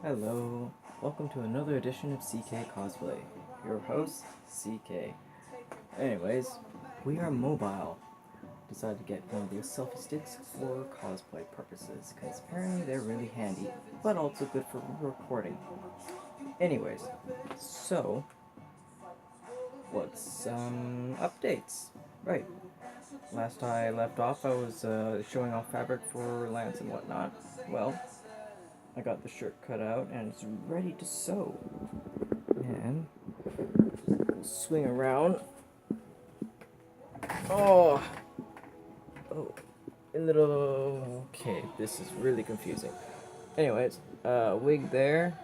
Hello, welcome to another edition of CK Cosplay. Your host, CK. Anyways, we are mobile. Decided to get one of these selfie sticks for cosplay purposes, because apparently they're really handy, but also good for recording. Anyways, so, what's some updates? Right, last I left off I was showing off fabric for Lance and whatnot. Well, I got the shirt cut out and it's ready to sew. And swing around. Oh, a little. Okay, this is really confusing. Anyways, wig there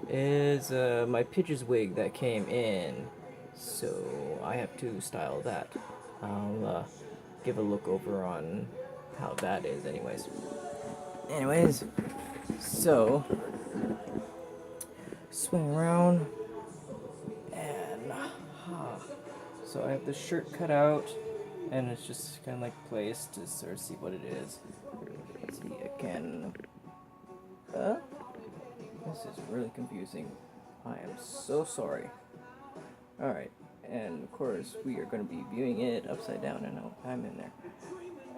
is my Pidge's wig that came in, so I have to style that. I'll give a look over on how that is. Anyways, so swing around and so I have the shirt cut out and it's just kind of like placed to sort of see what it is. Let's see, I can this is really confusing. I am so sorry. Alright, and of course we are going to be viewing it upside down and I'm in there.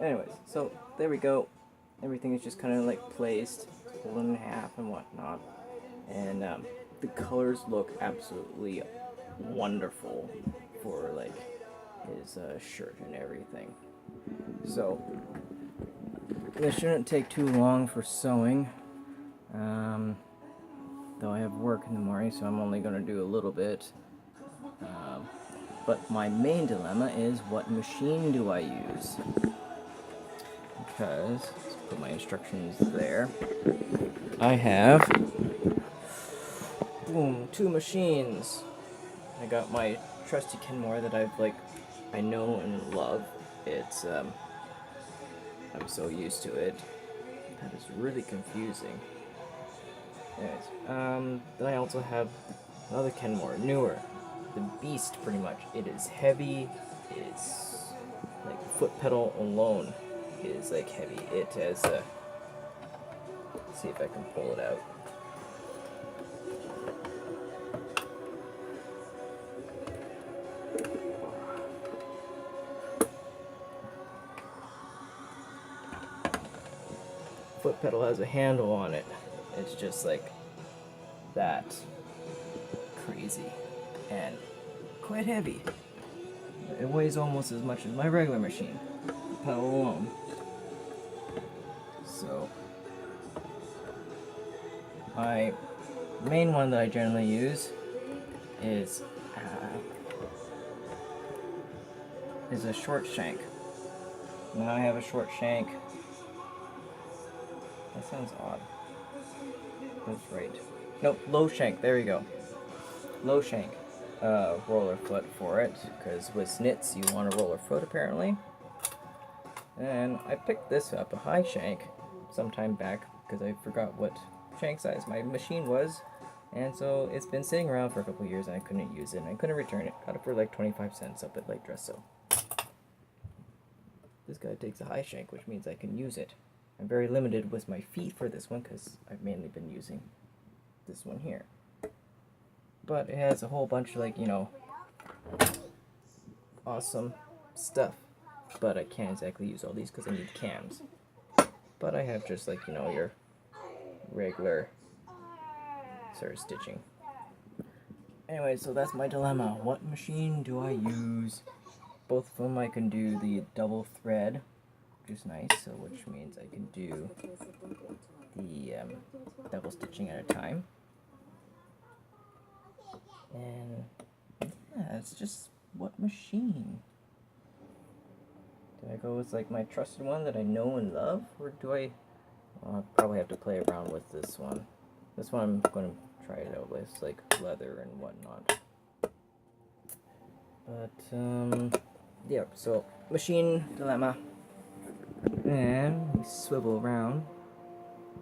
Anyways, so there we go. Everything is just kind of like placed, folded in half and whatnot. And the colors look absolutely wonderful for like his shirt and everything. So this shouldn't take too long for sewing. Though I have work in the morning, so I'm only going to do a little bit. But my main dilemma is, what machine do I use? Because, let's put my instructions there. I have, boom, 2 machines. I got my trusty Kenmore that I know and love. It's, I'm so used to it. That is really confusing. Anyways, then I also have another Kenmore, newer. The Beast, pretty much. It is heavy. It's like the foot pedal alone is like heavy. It has a. Let's see if I can pull it out. Foot pedal has a handle on it. It's just like that crazy and quite heavy. It weighs almost as much as my regular machine, the pedal alone. So my main one that I generally use is a short shank. Now I have a short shank. That sounds odd. That's right. Nope, low shank. There you go. Low shank. Roller foot for it, because with snits you want a roller foot apparently. And I picked this up, a high shank, sometime back because I forgot what shank size my machine was, and so it's been sitting around for a couple years and I couldn't use it and I couldn't return it. Got it for like 25 cents up at Lake Dress. So this guy takes a high shank, which means I can use it. I'm very limited with my feet for this one because I've mainly been using this one here. But it has a whole bunch of awesome stuff. But I can't exactly use all these because I need cams. But I have just your regular sort of stitching. Anyway, so that's my dilemma. What machine do I use? Both of them I can do the double thread, which is nice, so which means I can do the double stitching at a time. And yeah, it's just what machine? Do I go with my trusted one that I know and love, or do I? Well, I'll probably have to play around with this one. This one I'm going to try it out with, like leather and whatnot. But yeah. So machine dilemma, and we swivel around.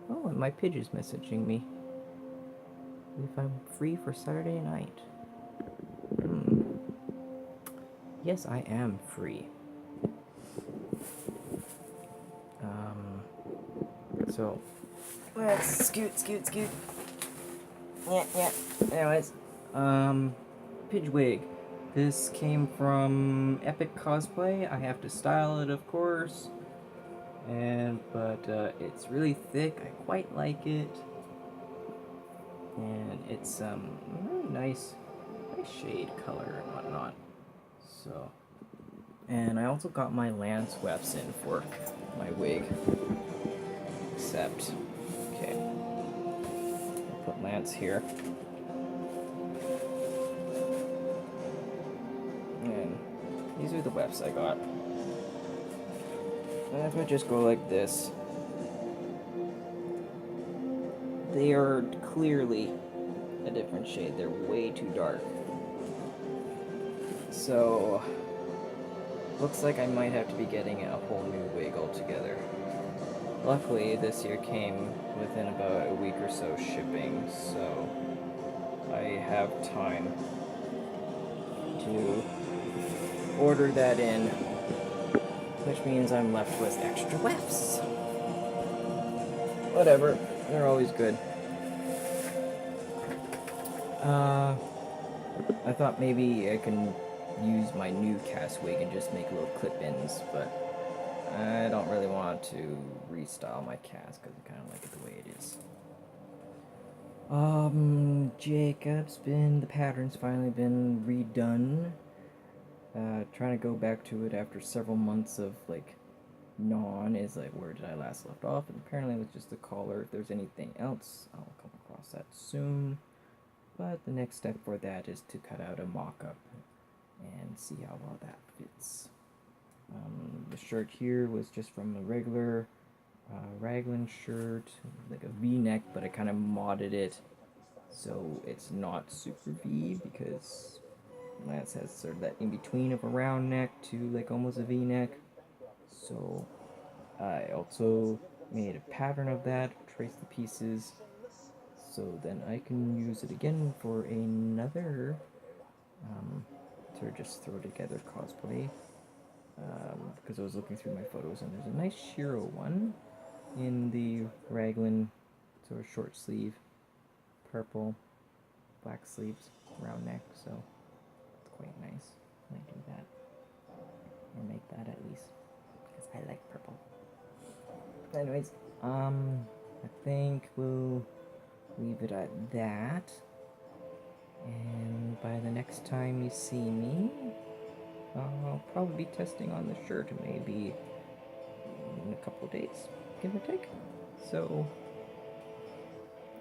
Oh, and my Pidge is messaging me if I'm free for Saturday night. Yes, I am free. So let's scoot. Yeah. Anyways, Pidge wig. This came from Epic Cosplay. I have to style it, of course. But it's really thick. I quite like it. And it's really nice shade color and whatnot. So, and I also got my lance wefts in for my wig. Except, okay, I'll put lance here. And these are the wefts I got. And if I just go like this, they are clearly a different shade. They're way too dark. So, looks like I might have to be getting a whole new wig altogether. Luckily, this year came within about a week or so shipping, so I have time to order that in, which means I'm left with extra wefts. Whatever, they're always good. I thought maybe I can use my new cast wig and just make little clip-ins, but I don't really want to restyle my cast because I kind of like it the way it is. The pattern's finally been redone. Trying to go back to it after several months of, like, is like, where did I last left off? And apparently it was just the collar. If there's anything else, I'll come across that soon. But the next step for that is to cut out a mock-up and see how well that fits. The shirt here was just from a regular raglan shirt, like a V-neck, but I kind of modded it so it's not super V, because Lance has sort of that in-between of a round neck to like almost a V-neck. So I also made a pattern of that, traced the pieces, so then I can use it again for another sort of just throw together cosplay. Because I was looking through my photos and there's a nice Shiro one in the raglan sort of short sleeve, purple, black sleeves, round neck, so it's quite nice. I might do that, or make that at least, because I like purple. Anyways, I think we'll leave it at that, and by the next time you see me, I'll probably be testing on the shirt maybe in a couple of days, give or take. So,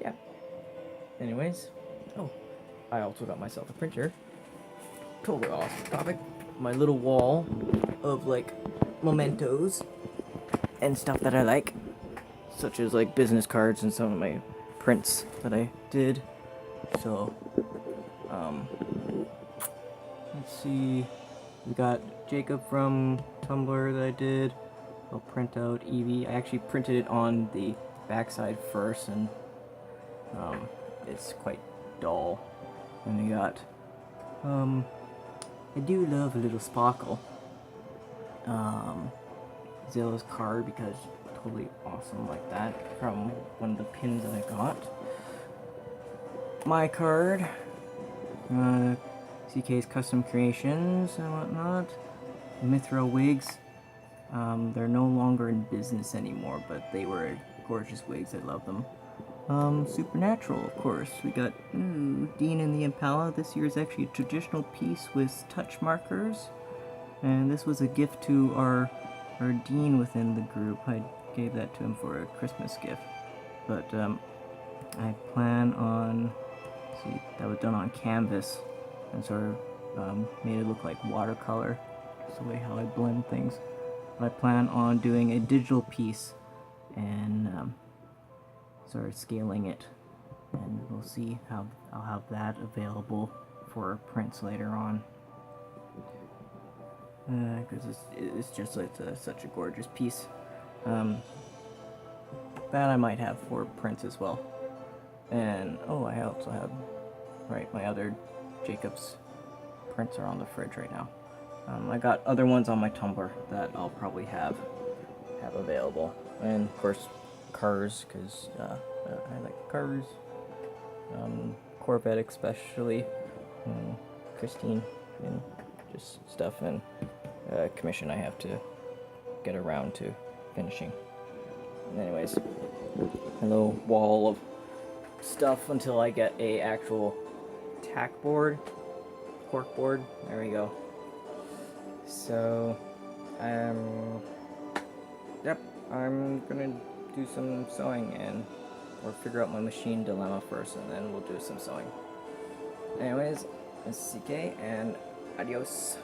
yeah. Anyways, I also got myself a printer. Totally awesome topic. My little wall of like mementos and stuff that I like, such as like business cards and some of my prints that I did. So, let's see. We got Jacob from Tumblr that I did. I'll print out Evie. I actually printed it on the backside first, and it's quite dull. And we got, I do love a little sparkle. Zilla's card, because totally awesome like that, from one of the pins that I got. My card, CK's custom creations and whatnot. Mithra wigs. They're no longer in business anymore, but they were gorgeous wigs. I love them. Supernatural, of course. We got Dean and the Impala. This year is actually a traditional piece with touch markers, and this was a gift to our Dean within the group. I gave that to him for a Christmas gift, but I plan on, see, that was done on canvas and sort of made it look like watercolor. That's the way how I blend things. But I plan on doing a digital piece and sort of scaling it, and we'll see how I'll have that available for prints later on. Because it's just like such a gorgeous piece. That I might have for prints as well. And I also have, my other Jacob's prints are on the fridge right now. I got other ones on my Tumblr that I'll probably have available, and of course cars, because I like cars. Corvette especially, Christine, and just stuff and commission I have to get around to finishing. Anyways, a little wall of stuff until I get a actual tack board, cork board. There we go. So, yep, I'm gonna do some sewing and or figure out my machine dilemma first, and then we'll do some sewing. Anyways, this is CK, and adios.